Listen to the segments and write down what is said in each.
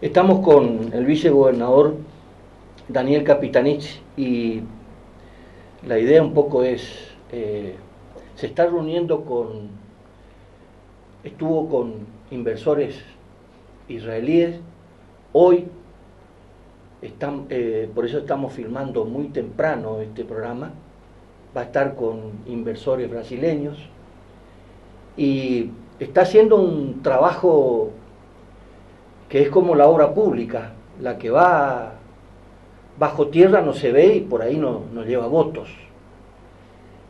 Estamos con el vicegobernador Daniel Capitanich y la idea un poco es, se está reuniendo estuvo con inversores israelíes, hoy por eso estamos filmando muy temprano este programa, va a estar con inversores brasileños y está haciendo un trabajo que es como la obra pública, la que va bajo tierra no se ve y por ahí no lleva votos.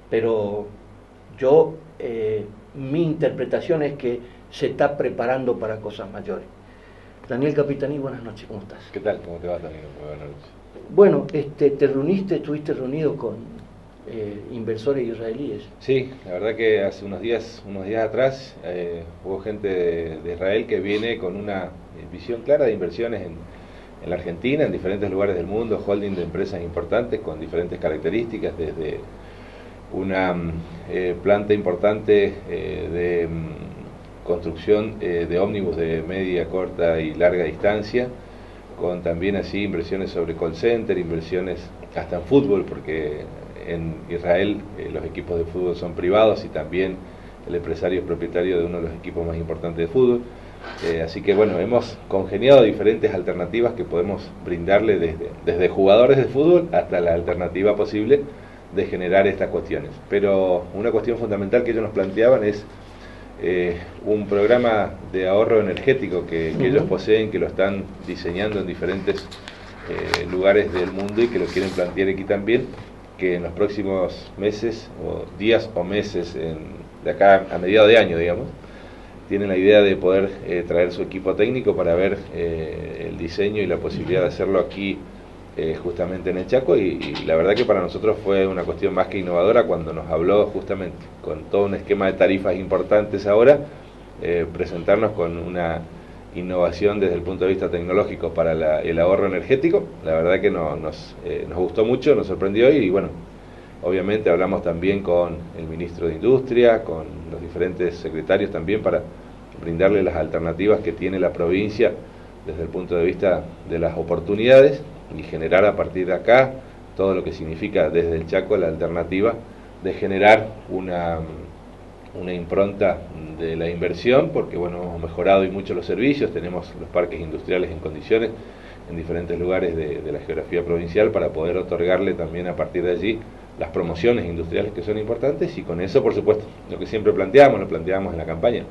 Pero mi interpretación es que se está preparando para cosas mayores. Daniel Capitaní, buenas noches, ¿cómo estás? ¿Qué tal? ¿Cómo te va, Daniel? Buenas noches. Bueno, estuviste reunido con inversores israelíes. Sí, la verdad que hace unos días atrás hubo gente de Israel que viene con una visión clara de inversiones en la Argentina, en diferentes lugares del mundo, holding de empresas importantes con diferentes características, desde una planta importante de construcción de ómnibus de media, corta y larga distancia, con también así inversiones sobre call center, inversiones hasta en fútbol, porque en Israel los equipos de fútbol son privados y también el empresario es propietario de uno de los equipos más importantes de fútbol. Así que bueno, hemos congeniado diferentes alternativas que podemos brindarle desde jugadores de fútbol hasta la alternativa posible de generar estas cuestiones. Pero una cuestión fundamental que ellos nos planteaban es un programa de ahorro energético que ellos poseen, que lo están diseñando en diferentes lugares del mundo y que lo quieren plantear aquí también, que en los próximos meses o días o meses, de acá a mediados de año, digamos, tienen la idea de poder traer su equipo técnico para ver el diseño y la posibilidad de hacerlo aquí justamente en el Chaco, y la verdad que para nosotros fue una cuestión más que innovadora cuando nos habló justamente con todo un esquema de tarifas importantes ahora, presentarnos con una innovación desde el punto de vista tecnológico para el ahorro energético. La verdad que nos gustó mucho, nos sorprendió y bueno, obviamente hablamos también con el ministro de Industria, con los diferentes secretarios también para brindarle las alternativas que tiene la provincia desde el punto de vista de las oportunidades y generar a partir de acá todo lo que significa desde el Chaco la alternativa de generar una impronta de la inversión, porque bueno, hemos mejorado y mucho los servicios, tenemos los parques industriales en condiciones en diferentes lugares de la geografía provincial para poder otorgarle también a partir de allí las promociones industriales que son importantes, y con eso por supuesto lo que siempre lo planteamos en la campaña,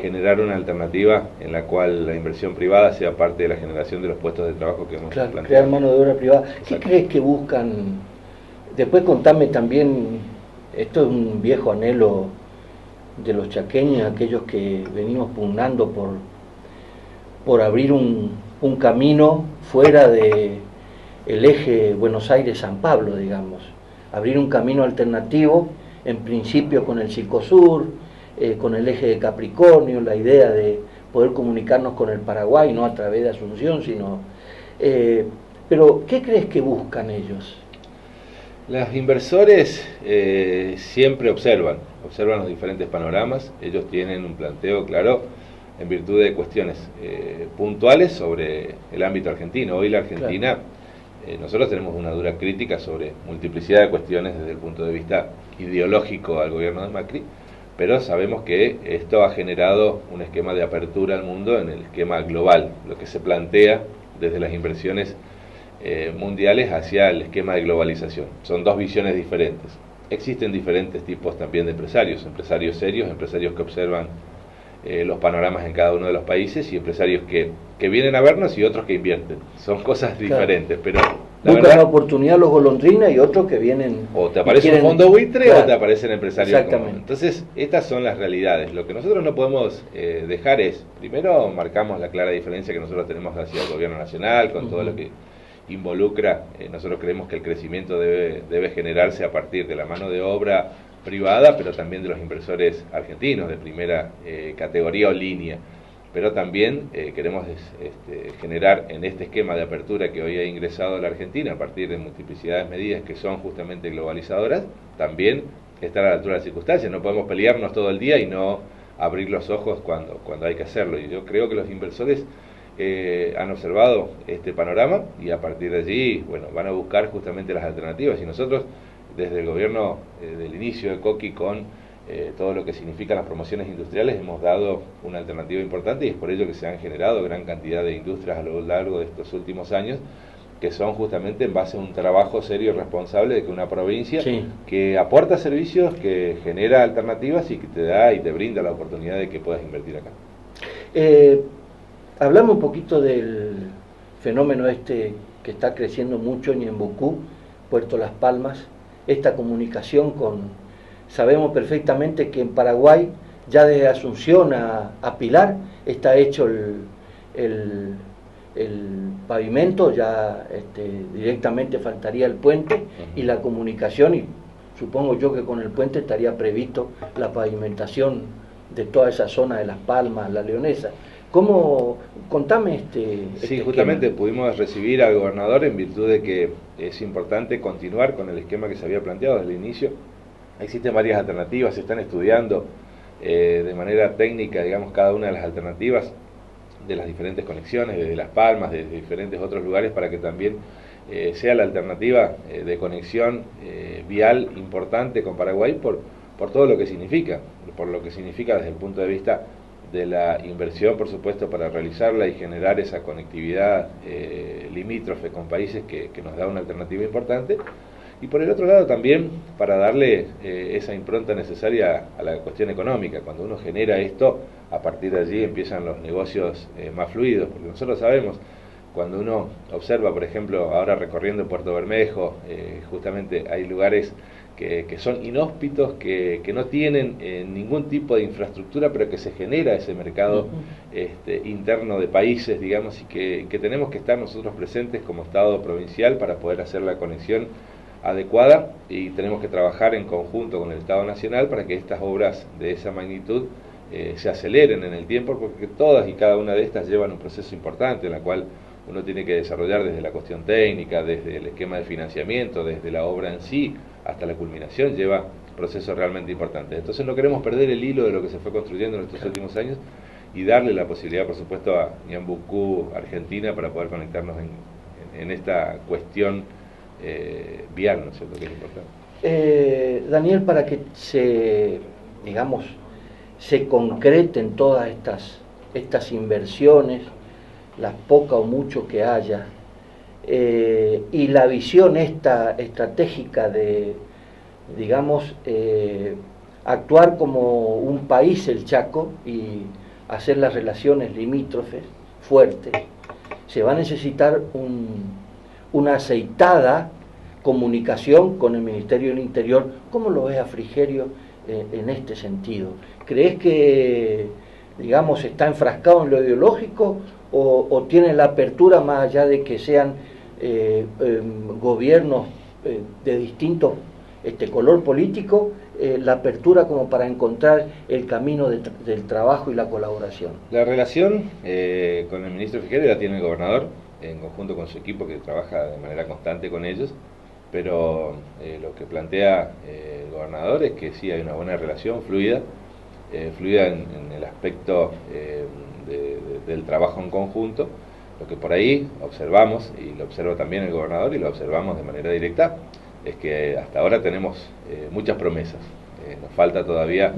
generar una alternativa en la cual la inversión privada sea parte de la generación de los puestos de trabajo que hemos planteado. Crear mano de obra privada. Exacto. ¿Qué crees que buscan? Después contame también, esto es un viejo anhelo de los chaqueños, aquellos que venimos pugnando por abrir un camino fuera de el eje Buenos Aires-San Pablo, digamos, abrir un camino alternativo, en principio con el Circosur, con el eje de Capricornio, la idea de poder comunicarnos con el Paraguay, no a través de Asunción, sino... pero, ¿qué crees que buscan ellos? Los inversores siempre observan los diferentes panoramas. Ellos tienen un planteo claro en virtud de cuestiones puntuales sobre el ámbito argentino. Hoy la Argentina, nosotros tenemos una dura crítica sobre multiplicidad de cuestiones desde el punto de vista ideológico al gobierno de Macri, pero sabemos que esto ha generado un esquema de apertura al mundo en el esquema global, lo que se plantea desde las inversiones mundiales hacia el esquema de globalización. Son dos visiones diferentes. Existen diferentes tipos también de empresarios serios, empresarios que observan los panoramas en cada uno de los países, y empresarios que vienen a vernos y otros que invierten. Son cosas diferentes, pero buscan la oportunidad los golondrinas y otros que vienen... O te aparece un fondo buitre, claro, o te aparecen empresarios. Exactamente. Entonces, estas son las realidades. Lo que nosotros no podemos dejar es, primero marcamos la clara diferencia que nosotros tenemos hacia el gobierno nacional, con todo lo que involucra. Nosotros creemos que el crecimiento debe generarse a partir de la mano de obra privada, pero también de los inversores argentinos de primera categoría o línea. Pero también queremos generar en este esquema de apertura que hoy ha ingresado a la Argentina a partir de multiplicidades medidas que son justamente globalizadoras, también estar a la altura de las circunstancias. No podemos pelearnos todo el día y no abrir los ojos cuando hay que hacerlo. Y yo creo que los inversores han observado este panorama y a partir de allí, bueno, van a buscar justamente las alternativas. Y nosotros, desde el gobierno del inicio de Coqui, con todo lo que significan las promociones industriales, hemos dado una alternativa importante y es por ello que se han generado gran cantidad de industrias a lo largo de estos últimos años, que son justamente en base a un trabajo serio y responsable de que una provincia que aporta servicios, que genera alternativas y que te da y te brinda la oportunidad de que puedas invertir acá. Hablamos un poquito del fenómeno este que está creciendo mucho en Ñembucú, Puerto Las Palmas, esta comunicación con... Sabemos perfectamente que en Paraguay, ya desde Asunción a Pilar, está hecho el pavimento, ya directamente faltaría el puente y la comunicación, y supongo yo que con el puente estaría previsto la pavimentación de toda esa zona de Las Palmas, La Leonesa. ¿Cómo? Contame Sí, justamente pudimos recibir al gobernador en virtud de que es importante continuar con el esquema que se había planteado desde el inicio. Existen varias alternativas, se están estudiando de manera técnica, digamos, cada una de las alternativas de las diferentes conexiones, desde Las Palmas, desde diferentes otros lugares, para que también sea la alternativa de conexión vial importante con Paraguay por todo lo que significa, por lo que significa desde el punto de vista de la inversión, por supuesto, para realizarla y generar esa conectividad limítrofe con países que nos da una alternativa importante. Y por el otro lado también para darle esa impronta necesaria a la cuestión económica. Cuando uno genera esto, a partir de allí empiezan los negocios más fluidos, porque nosotros sabemos, cuando uno observa, por ejemplo, ahora recorriendo Puerto Bermejo, justamente hay lugares que son inhóspitos, que no tienen ningún tipo de infraestructura, pero que se genera ese mercado interno de países, digamos, y que tenemos que estar nosotros presentes como Estado provincial para poder hacer la conexión adecuada, y tenemos que trabajar en conjunto con el Estado Nacional para que estas obras de esa magnitud se aceleren en el tiempo, porque todas y cada una de estas llevan un proceso importante en la cual uno tiene que desarrollar desde la cuestión técnica, desde el esquema de financiamiento, desde la obra en sí, hasta la culminación, lleva procesos realmente importantes. Entonces no queremos perder el hilo de lo que se fue construyendo en estos últimos años y darle la posibilidad, por supuesto, a Ñembucú, Argentina, para poder conectarnos en esta cuestión vial, ¿no es cierto?, que es importante. Daniel, para que se concreten todas estas inversiones, las pocas o mucho que haya, y la visión esta estratégica de, actuar como un país, el Chaco, y hacer las relaciones limítrofes fuertes, se va a necesitar una aceitada comunicación con el Ministerio del Interior. ¿Cómo lo ves a Frigerio en este sentido? ¿Crees que, está enfrascado en lo ideológico o tiene la apertura, más allá de que sean gobiernos de distinto color político, la apertura como para encontrar el camino del trabajo y la colaboración? La relación con el ministro Frigerio la tiene el gobernador, en conjunto con su equipo que trabaja de manera constante con ellos, pero lo que plantea el gobernador es que sí hay una buena relación fluida en el aspecto del trabajo en conjunto. Lo que por ahí observamos, y lo observa también el gobernador y lo observamos de manera directa, es que hasta ahora tenemos muchas promesas. Nos falta todavía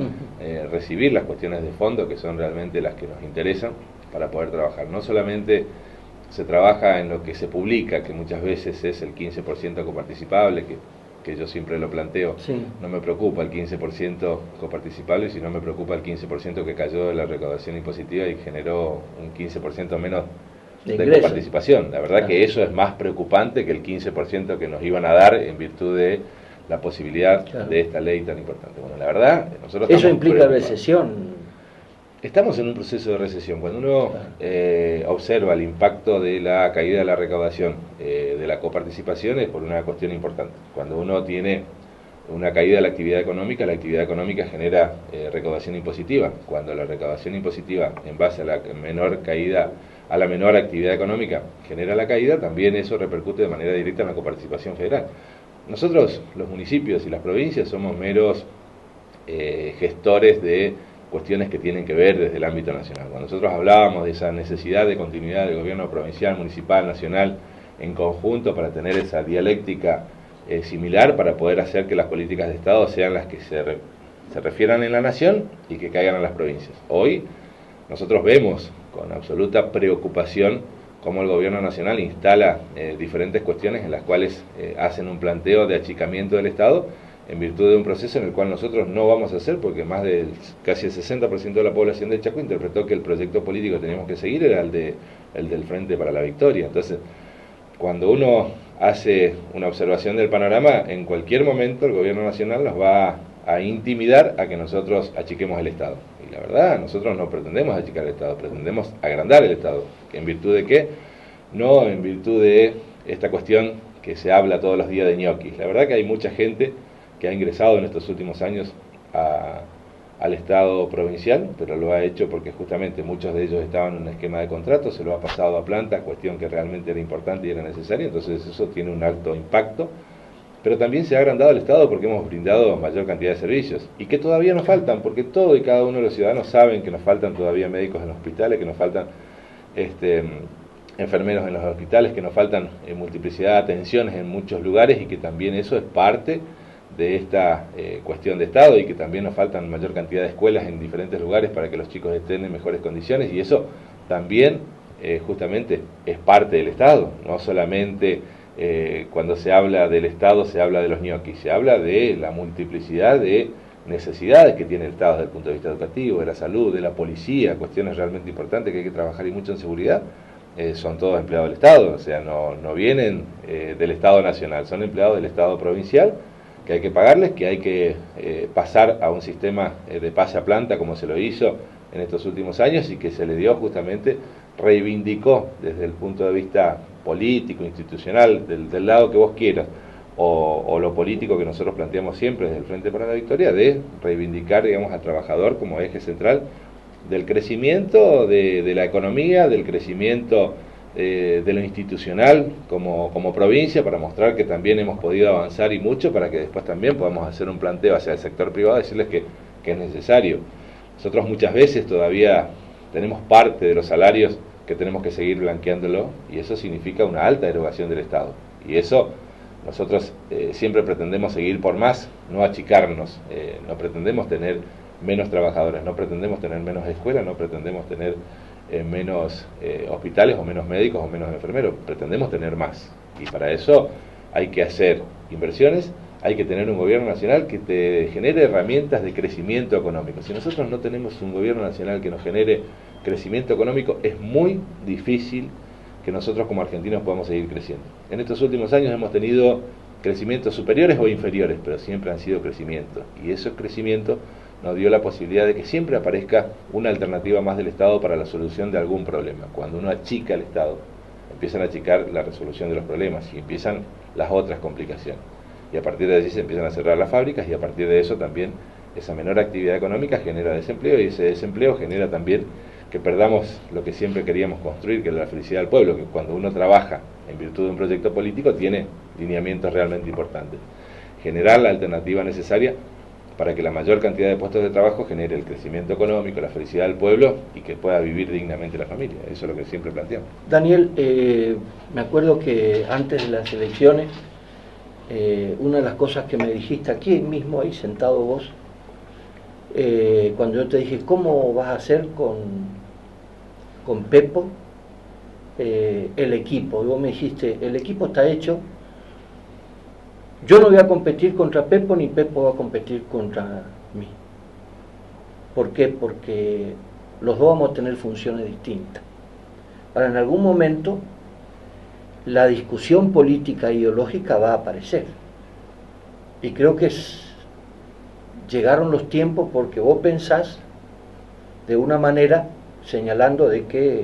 recibir las cuestiones de fondo, que son realmente las que nos interesan para poder trabajar. No solamente se trabaja en lo que se publica, que muchas veces es el 15% coparticipable, que yo siempre lo planteo. Sí. No me preocupa el 15% coparticipable, sino me preocupa el 15% que cayó de la recaudación impositiva y generó un 15% menos de coparticipación. La verdad que eso es más preocupante que el 15% que nos iban a dar en virtud de la posibilidad de esta ley tan importante. Bueno, la verdad, nosotros eso implica recesión. Estamos en un proceso de recesión. Cuando uno observa el impacto de la caída de la recaudación de la coparticipación, es por una cuestión importante. Cuando uno tiene una caída de la actividad económica genera recaudación impositiva. Cuando la recaudación impositiva, en base a la menor actividad económica, genera la caída, también eso repercute de manera directa en la coparticipación federal. Nosotros, los municipios y las provincias, somos meros gestores de cuestiones que tienen que ver desde el ámbito nacional. Cuando nosotros hablábamos de esa necesidad de continuidad del gobierno provincial, municipal, nacional, en conjunto para tener esa dialéctica similar para poder hacer que las políticas de Estado sean las que se refieran en la nación y que caigan a las provincias. Hoy nosotros vemos con absoluta preocupación cómo el gobierno nacional instala diferentes cuestiones en las cuales hacen un planteo de achicamiento del Estado en virtud de un proceso en el cual nosotros no vamos a hacer, porque más del casi el 60% de la población del Chaco interpretó que el proyecto político que teníamos que seguir era el del Frente para la Victoria. Entonces, cuando uno hace una observación del panorama, en cualquier momento el gobierno nacional nos va a intimidar a que nosotros achiquemos el Estado. Y la verdad, nosotros no pretendemos achicar el Estado, pretendemos agrandar el Estado. ¿En virtud de qué? No en virtud de esta cuestión que se habla todos los días de ñoquis. La verdad que hay mucha gente que ha ingresado en estos últimos años al Estado provincial, pero lo ha hecho porque justamente muchos de ellos estaban en un esquema de contrato, se lo ha pasado a planta, cuestión que realmente era importante y era necesaria, entonces eso tiene un alto impacto, pero también se ha agrandado el Estado porque hemos brindado mayor cantidad de servicios, y que todavía nos faltan, porque todo y cada uno de los ciudadanos saben que nos faltan todavía médicos en los hospitales, que nos faltan enfermeros en los hospitales, que nos faltan multiplicidad de atenciones en muchos lugares, y que también eso es parte de esta cuestión de Estado, y que también nos faltan mayor cantidad de escuelas en diferentes lugares para que los chicos estén en mejores condiciones, y eso también justamente es parte del Estado. No solamente cuando se habla del Estado se habla de los ñoquis, se habla de la multiplicidad de necesidades que tiene el Estado desde el punto de vista educativo, de la salud, de la policía, cuestiones realmente importantes que hay que trabajar y mucho en seguridad. Son todos empleados del Estado, o sea, no vienen del Estado nacional, son empleados del Estado provincial, que hay que pagarles, que hay que pasar a un sistema de pase a planta como se lo hizo en estos últimos años, y que se le dio justamente, reivindicó desde el punto de vista político, institucional, del lado que vos quieras, o lo político que nosotros planteamos siempre desde el Frente para la Victoria, de reivindicar, digamos, al trabajador como eje central del crecimiento de la economía, del crecimiento de lo institucional como provincia, para mostrar que también hemos podido avanzar y mucho, para que después también podamos hacer un planteo hacia el sector privado, decirles que es necesario. Nosotros muchas veces todavía tenemos parte de los salarios que tenemos que seguir blanqueándolo, y eso significa una alta erogación del Estado, y eso nosotros siempre pretendemos seguir por más, no achicarnos, no pretendemos tener menos trabajadores, no pretendemos tener menos escuelas, no pretendemos tener menos hospitales o menos médicos o menos enfermeros, pretendemos tener más, y para eso hay que hacer inversiones, hay que tener un gobierno nacional que te genere herramientas de crecimiento económico. Si nosotros no tenemos un gobierno nacional que nos genere crecimiento económico, es muy difícil que nosotros como argentinos podamos seguir creciendo. En estos últimos años hemos tenido crecimientos superiores o inferiores, pero siempre han sido crecimientos, y esos crecimientos nos dio la posibilidad de que siempre aparezca una alternativa más del Estado para la solución de algún problema. Cuando uno achica el Estado, empiezan a achicar la resolución de los problemas y empiezan las otras complicaciones. Y a partir de allí se empiezan a cerrar las fábricas, y a partir de eso también esa menor actividad económica genera desempleo, y ese desempleo genera también que perdamos lo que siempre queríamos construir, que es la felicidad del pueblo, que cuando uno trabaja en virtud de un proyecto político tiene lineamientos realmente importantes. Generar la alternativa necesaria para que la mayor cantidad de puestos de trabajo genere el crecimiento económico, la felicidad del pueblo, y que pueda vivir dignamente la familia. Eso es lo que siempre planteamos. Daniel, me acuerdo que antes de las elecciones, una de las cosas que me dijiste aquí mismo, ahí sentado vos, cuando yo te dije, ¿cómo vas a hacer con Pepo el equipo? Y vos me dijiste, el equipo está hecho, yo no voy a competir contra Pepo, ni Pepo va a competir contra mí. ¿Por qué? Porque los dos vamos a tener funciones distintas. Ahora, en algún momento, la discusión política e ideológica va a aparecer. Y creo que llegaron los tiempos, porque vos pensás de una manera señalando de que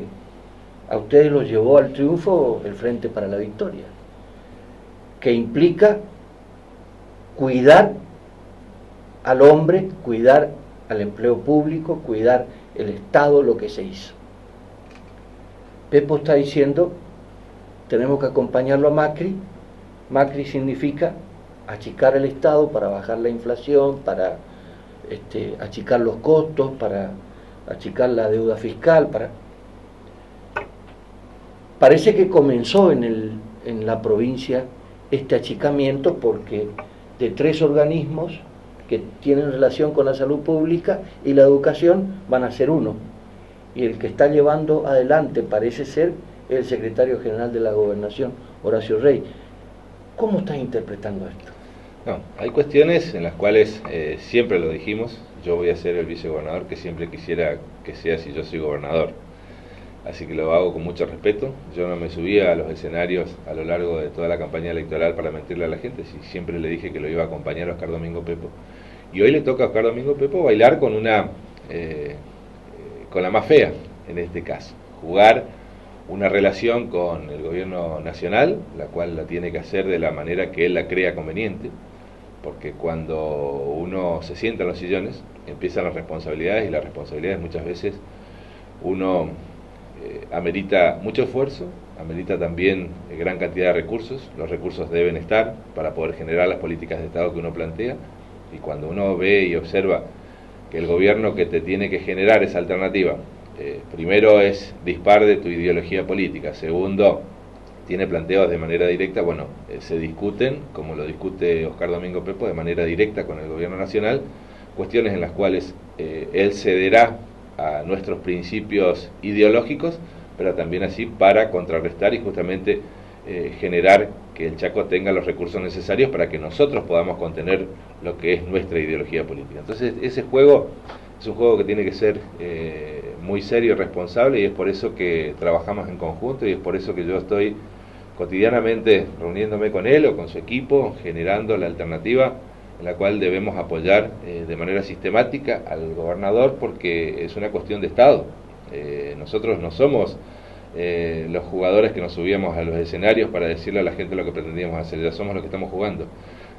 a ustedes los llevó al triunfo el Frente para la Victoria, que implica cuidar al hombre, cuidar al empleo público, cuidar el Estado, lo que se hizo. Pepo está diciendo, tenemos que acompañarlo a Macri. Macri significa achicar el Estado para bajar la inflación, para achicar los costos, para achicar la deuda fiscal, Parece que comenzó en la provincia este achicamiento, porque de 3 organismos que tienen relación con la salud pública y la educación van a ser uno, y el que está llevando adelante parece ser el secretario general de la Gobernación, Horacio Rey. ¿Cómo estás interpretando esto? No, hay cuestiones en las cuales siempre lo dijimos, yo voy a ser el vicegobernador que siempre quisiera que sea si yo soy gobernador. Así que lo hago con mucho respeto. Yo no me subía a los escenarios a lo largo de toda la campaña electoral para mentirle a la gente, siempre le dije que lo iba a acompañar a Oscar Domingo Pepo. Y hoy le toca a Oscar Domingo Pepo bailar con con la más fea, en este caso. Jugar una relación con el gobierno nacional, la cual la tiene que hacer de la manera que él la crea conveniente, porque cuando uno se sienta en los sillones, empiezan las responsabilidades, y las responsabilidades muchas veces uno amerita mucho esfuerzo, amerita también gran cantidad de recursos. Los recursos deben estar para poder generar las políticas de Estado que uno plantea, y cuando uno ve y observa que el gobierno que te tiene que generar esa alternativa, primero es dispar de tu ideología política, segundo tiene planteos de manera directa, bueno, se discuten, como lo discute Oscar Domingo Pepo, de manera directa con el gobierno nacional, cuestiones en las cuales él cederá a nuestros principios ideológicos, pero también así para contrarrestar y justamente generar que el Chaco tenga los recursos necesarios para que nosotros podamos contener lo que es nuestra ideología política. Entonces ese juego es un juego que tiene que ser muy serio y responsable, y es por eso que trabajamos en conjunto, y es por eso que yo estoy cotidianamente reuniéndome con él o con su equipo, generando la alternativa en la cual debemos apoyar de manera sistemática al gobernador, porque es una cuestión de Estado. Nosotros no somos los jugadores que nos subíamos a los escenarios para decirle a la gente lo que pretendíamos hacer, ya somos los que estamos jugando.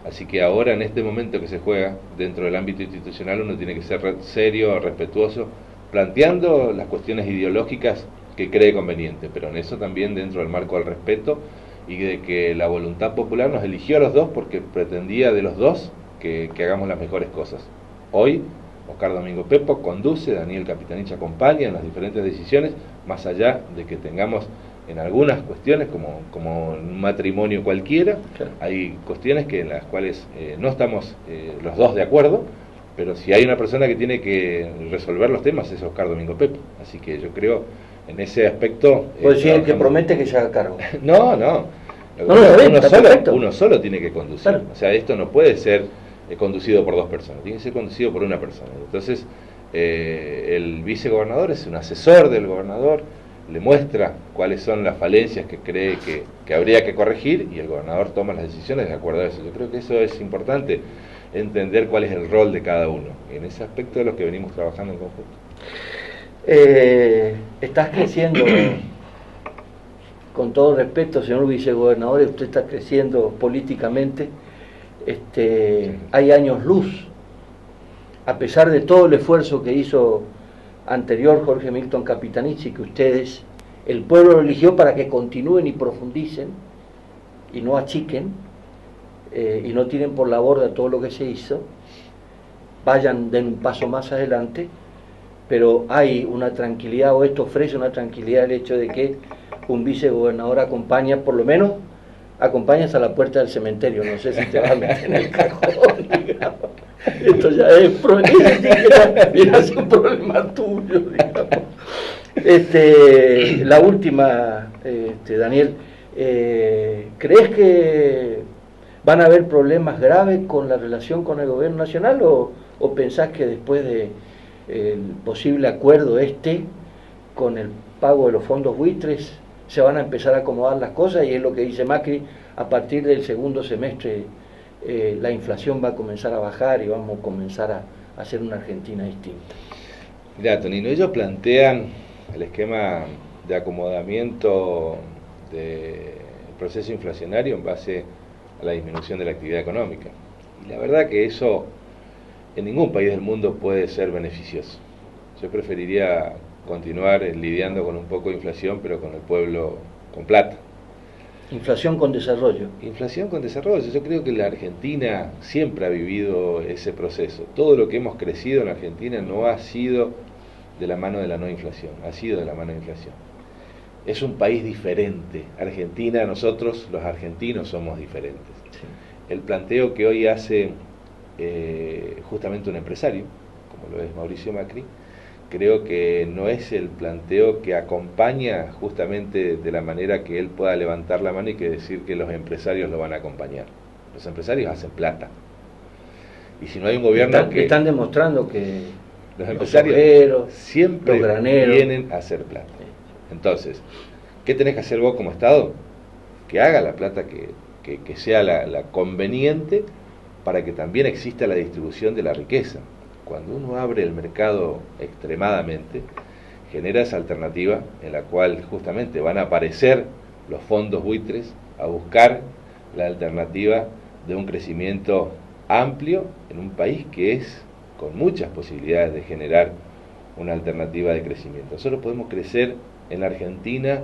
Así que ahora, en este momento que se juega dentro del ámbito institucional, uno tiene que ser serio, respetuoso, planteando las cuestiones ideológicas que cree conveniente, pero en eso también dentro del marco del respeto, y de que la voluntad popular nos eligió a los dos porque pretendía de los dos que hagamos las mejores cosas. Hoy Oscar Domingo Pepo conduce, Daniel Capitanich acompaña en las diferentes decisiones, más allá de que tengamos en algunas cuestiones, como un matrimonio cualquiera, claro, hay cuestiones en las cuales no estamos los dos de acuerdo, pero si hay una persona que tiene que resolver los temas es Oscar Domingo Pepo. Así que yo creo, en ese aspecto... Pues sí, el que promete que se haga cargo. No. Uno solo tiene que conducir. Claro. O sea, esto no puede ser conducido por 2 personas, tiene que ser conducido por una persona. Entonces, el vicegobernador es un asesor del gobernador, le muestra cuáles son las falencias que cree que habría que corregir, y el gobernador toma las decisiones de acuerdo a eso. Yo creo que eso es importante, entender cuál es el rol de cada uno. Y en ese aspecto es lo que venimos trabajando en conjunto. Estás creciendo, con todo respeto, señor vicegobernador, usted está creciendo políticamente. Hay años luz, a pesar de todo el esfuerzo que hizo anterior Jorge Milton Capitanich, y que ustedes, el pueblo lo eligió para que continúen y profundicen y no achiquen y no tiren por la borda todo lo que se hizo, den un paso más adelante, pero hay una tranquilidad, o esto ofrece una tranquilidad, el hecho de que un vicegobernador acompaña, por lo menos acompaña hasta la puerta del cementerio. No sé si te va a meter en el cajón, digamos. Esto ya es viene a ser un problema tuyo, digamos. La última, Daniel, ¿crees que van a haber problemas graves con la relación con el gobierno nacional, o pensás que después de el posible acuerdo con el pago de los fondos buitres se van a empezar a acomodar las cosas, y es lo que dice Macri, a partir del segundo semestre la inflación va a comenzar a bajar y vamos a comenzar a hacer una Argentina distinta? Mira, Tonino, ellos plantean el esquema de acomodamiento del proceso inflacionario en base a la disminución de la actividad económica, y la verdad que eso en ningún país del mundo puede ser beneficioso. Yo preferiría continuar lidiando con un poco de inflación, pero con el pueblo con plata. Inflación con desarrollo. Inflación con desarrollo. Yo creo que la Argentina siempre ha vivido ese proceso. Todo lo que hemos crecido en la Argentina no ha sido de la mano de la no inflación, ha sido de la mano de la inflación. Es un país diferente. Argentina, nosotros los argentinos somos diferentes. Sí. El planteo que hoy hace justamente un empresario, como lo es Mauricio Macri, creo que no es el planteo que acompaña justamente de la manera que él pueda levantar la mano y que decir que los empresarios lo van a acompañar. Los empresarios hacen plata. Y si no hay un gobierno están demostrando que los empresarios obreros, siempre vienen a hacer plata. Entonces, ¿qué tenés que hacer vos como Estado? Que haga la plata que sea la conveniente para que también exista la distribución de la riqueza. Cuando uno abre el mercado extremadamente, genera esa alternativa en la cual justamente van a aparecer los fondos buitres a buscar la alternativa de un crecimiento amplio en un país que es con muchas posibilidades de generar una alternativa de crecimiento. Nosotros podemos crecer en la Argentina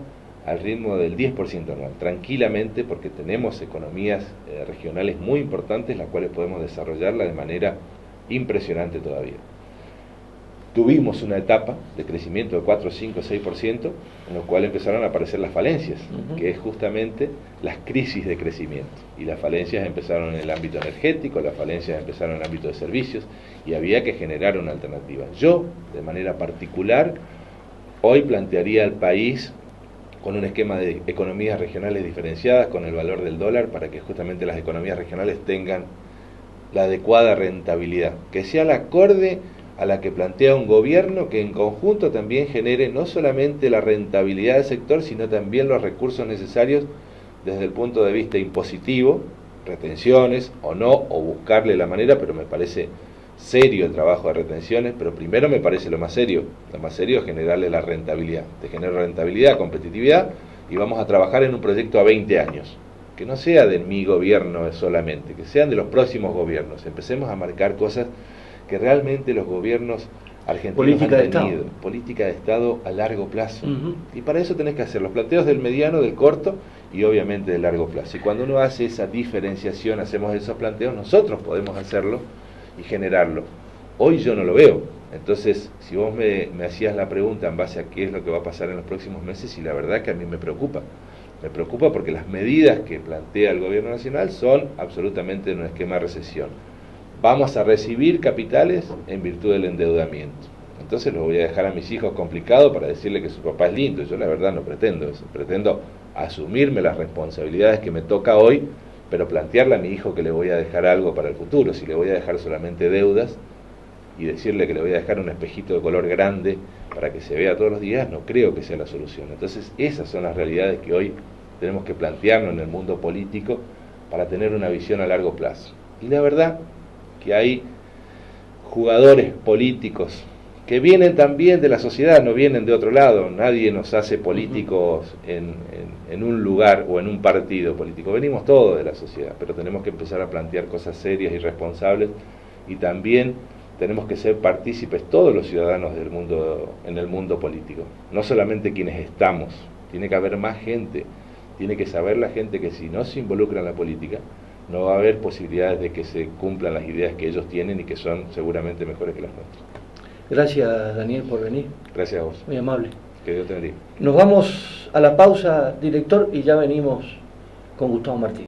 al ritmo del 10% anual, tranquilamente, porque tenemos economías regionales muy importantes, las cuales podemos desarrollarla de manera impresionante todavía. Tuvimos una etapa de crecimiento de 4, 5, 6%, en lo cual empezaron a aparecer las falencias, que es justamente las crisis de crecimiento. Y las falencias empezaron en el ámbito energético, las falencias empezaron en el ámbito de servicios, y había que generar una alternativa. Yo, de manera particular, hoy plantearía al país con un esquema de economías regionales diferenciadas, con el valor del dólar, para que justamente las economías regionales tengan la adecuada rentabilidad, que sea la acorde a la que plantea un gobierno que en conjunto también genere no solamente la rentabilidad del sector, sino también los recursos necesarios desde el punto de vista impositivo, retenciones o no, o buscarle la manera, pero me parece serio el trabajo de retenciones, pero primero me parece lo más serio es generarle la rentabilidad, te genero rentabilidad, competitividad, y vamos a trabajar en un proyecto a 20 años. Que no sea de mi gobierno solamente, que sean de los próximos gobiernos. Empecemos a marcar cosas que realmente los gobiernos argentinos han tenido. Política de Estado a largo plazo. Y para eso tenés que hacer los planteos del mediano, del corto y obviamente del largo plazo. Y cuando uno hace esa diferenciación, hacemos esos planteos, nosotros podemos hacerlo y generarlo. Hoy yo no lo veo. Entonces, si vos me hacías la pregunta en base a qué es lo que va a pasar en los próximos meses, y la verdad que a mí me preocupa. Me preocupa porque las medidas que plantea el gobierno nacional son absolutamente en un esquema de recesión. Vamos a recibir capitales en virtud del endeudamiento. Entonces los voy a dejar a mis hijos complicados para decirle que su papá es lindo. Yo la verdad no pretendo eso. Pretendo asumirme las responsabilidades que me toca hoy, pero plantearle a mi hijo que le voy a dejar algo para el futuro. Si le voy a dejar solamente deudas y decirle que le voy a dejar un espejito de color grande para que se vea todos los días, no creo que sea la solución. Entonces esas son las realidades que hoy tenemos que plantearnos en el mundo político para tener una visión a largo plazo. Y la verdad que hay jugadores políticos que vienen también de la sociedad, no vienen de otro lado. Nadie nos hace políticos en un lugar o en un partido político. Venimos todos de la sociedad, pero tenemos que empezar a plantear cosas serias y responsables, y también tenemos que ser partícipes todos los ciudadanos del mundo, en el mundo político, no solamente quienes estamos. Tiene que haber más gente, tiene que saber la gente que si no se involucra en la política, no va a haber posibilidades de que se cumplan las ideas que ellos tienen y que son seguramente mejores que las nuestras. Gracias, Daniel, por venir. Gracias a vos. Muy amable. Que Dios te bendiga. Nos vamos a la pausa, director, y ya venimos con Gustavo Martí.